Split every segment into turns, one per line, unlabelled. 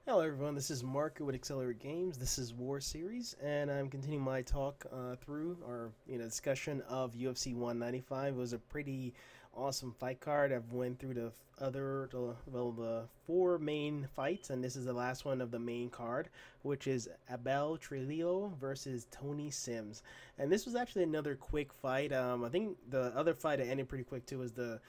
Hello everyone, this is Mark with Accelerate Games. This is War Series, and I'm continuing my talk through our discussion of UFC 195. It was a pretty awesome fight card. I've went through the four main fights, and this is the last one of the main card, which is Abel Trujillo versus Tony Sims. And this was actually another quick fight. I think the other fight that ended pretty quick too was the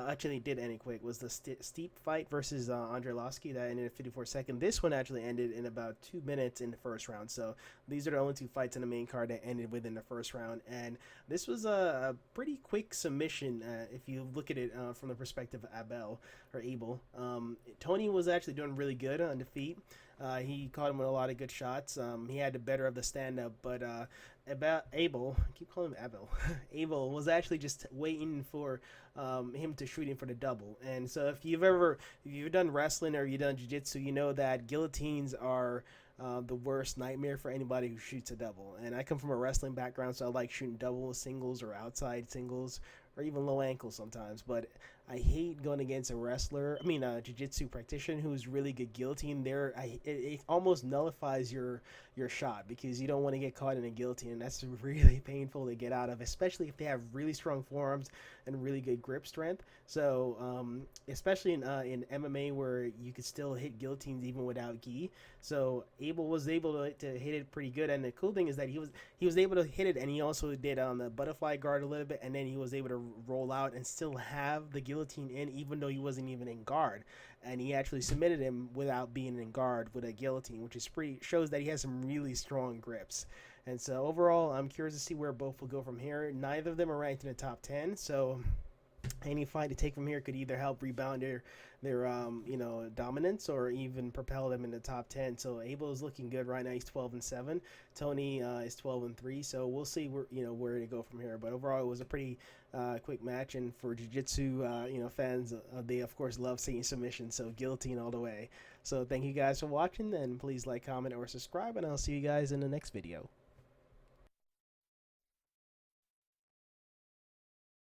actually did end quick was the steep fight versus Andre Losky that ended in 54 seconds. This one actually ended in about 2 minutes in the first round. So these are the only two fights in the main card that ended within the first round. And this was a pretty quick submission if you look at it from the perspective of Abel. Tony was actually doing really good on the feet. He caught him with a lot of good shots. He had the better of the stand up, but about Abel, I keep calling him Abel. Abel was actually just waiting for him to shoot him for the double. And so if you've done wrestling or you've done jiu-jitsu, you know that guillotines are the worst nightmare for anybody who shoots a double. And I come from a wrestling background, so I like shooting double singles or outside singles or even low ankles sometimes. But I hate going against a jiu-jitsu practitioner who's really good guillotine. It almost nullifies your shot because you don't want to get caught in a guillotine, and that's really painful to get out of, especially if they have really strong forearms and really good grip strength. So especially in MMA where you could still hit guillotines even without gi. So Abel was able to hit it pretty good, and the cool thing is that he was able to hit it, and he also did on the butterfly guard a little bit, and then he was able to roll out and still have the guillotine in, even though he wasn't even in guard, and he actually submitted him without being in guard with a guillotine, which is pretty shows that he has some really strong grips. And so overall, I'm curious to see where both will go from here. Neither of them are ranked in the top 10, so any fight to take from here could either help rebound their dominance or even propel them in the top 10. So Abel is looking good right now. He's 12-7. Tony is 12-3. So we'll see where to go from here. But overall, it was a pretty quick match, and for jiu-jitsu fans, they of course love seeing submissions. So guillotine all the way. So thank you guys for watching, and please like, comment, or subscribe, and I'll see you guys in the next video.